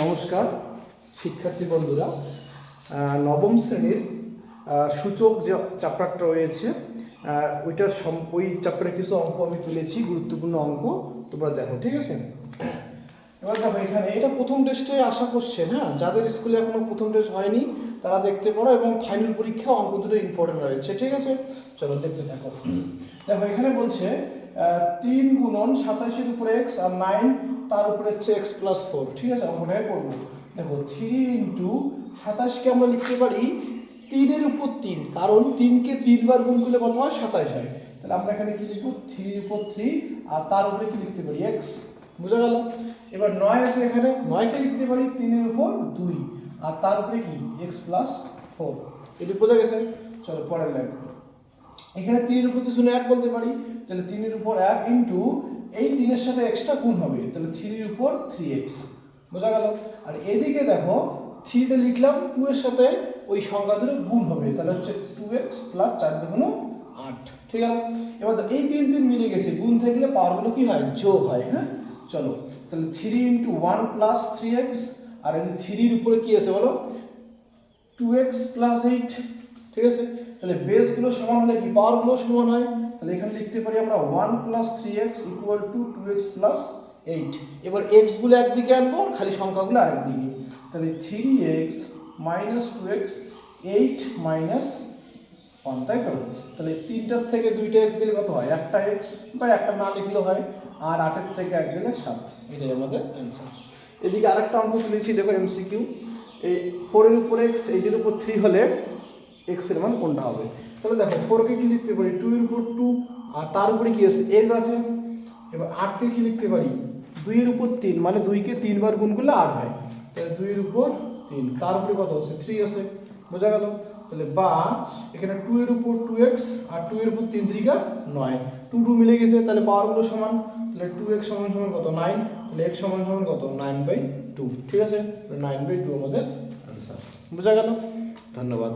নমস্কার শিক্ষার্থী বন্ধুরা, নবম শ্রেণীর সূচক যে চ্যাপ্টারটা রয়েছে ওই চ্যাপ্টারে কিছু অঙ্ক আমি তুলেছি, গুরুত্বপূর্ণ অঙ্ক। তোমরা দেখো, ঠিক আছে? এবার দেখো, এখানে এটা প্রথম টেস্টে আসা কোশ্চেন। হ্যাঁ, যাদের স্কুলে এখনো প্রথম টেস্ট হয়নি তারা দেখতে পারো, এবং ফাইনাল পরীক্ষা অঙ্ক দুটো ইম্পর্টেন্ট রয়েছে, ঠিক আছে? চলো দেখতে থাকো। দেখো, এখানে বলছে 3 গুণন 27-এর উপরে x আর 9 তার উপরে হচ্ছে x+4, ঠিক আছে? অঙ্কটাই করবো। দেখো, 3 ইন্টু 27কে আমরা লিখতে পারি 3-এর উপর 3, কারণ 3কে 3 বার গুণ করলে কত হয়? 27 হয়। তাহলে আমরা এখানে কি লিখবো? 3-এর উপর 3, আর তার উপরে কি লিখতে পারি? x। বুঝা গেল? এবার 9 আছে, এখানে 9কে লিখতে পারি 3-এর উপর 2, আর তার উপরে কি? x+4। এটি বোঝা গেছে? চলো পরের লাইন। এখানে 3-এর উপর কিছু না 1 বলতে পারি, তাহলে 3-এর উপর 1 ইন্টু এই 3-এর সাথে এক্সটা গুণ হবে, তাহলে 3-এর উপর 3x। বোঝা গেল? আর এদিকে দেখো, 3টা লিখলাম, 2 এর সাথে ওই সংখ্যা দুটো গুণ হবে, তাহলে হচ্ছে 2x প্লাস 4 দুগুণ 8, ঠিক আছে? এবার এই 3 মিলে গেছে, গুণ থাকলে পাওয়ারগুলো কি হয়? যোগ হয়। হ্যাঁ, চলো তাহলে 3 ইন্টু 1 প্লাস 3x, আর এই 3-এর উপরে কি আছে বলো? 2x প্লাস 8, ঠিক আছে? তাহলে বেসগুলো সমান হলে কি পাওয়ারগুলো সমান হয়? তাহলে এখানে লিখতে পারি আমরা 1 plus 3x equal to 2x plus 8। এবার x গুলো একদিকে আনবো আর খালি সংখ্যাগুলো আরেকদিকে, তাহলে 3x মাইনাস 2x 8 মাইনাস 1, তাই তো? তাহলে 3টার থেকে 2টা x গেলে কত হয়? একটা x, বা একটা না লিখলেও হয়, আর 8-এর থেকে 1 গেলে 7। এটাই আমাদের অ্যান্সার। এদিকে আরেকটা অঙ্ক তুলেছি, দেখো এমসিকিউ। এই 4-এর উপর x 8-এর উপর 3 হলে x এর মান কোনটা হবে? তাহলে দেখো, 4কে কি লিখতে পারি? 2-এর উপর 2, আর তার উপরে কি আছে? x আছে। এবার 8কে কি লিখতে পারি? 2-এর উপর 3, মানে 2কে 3 বার গুণ করলে 8 হয়, তাহলে 2-এর উপর 3, তার উপরে কত আছে? 3 আছে। বোঝা গেল? তাহলে বা এখানে 2-এর উপর 2x আর 2-এর উপর 3 3 9, 2 2 মিলে গেছে, তাহলে পাওয়ারগুলো সমান, তাহলে 2x সমান সমান কত? 9, তাহলে x সমান সমান কত? 9/2, ঠিক আছে? 9/2 আমাদের আনসার। বোঝা গেল? ধন্যবাদ।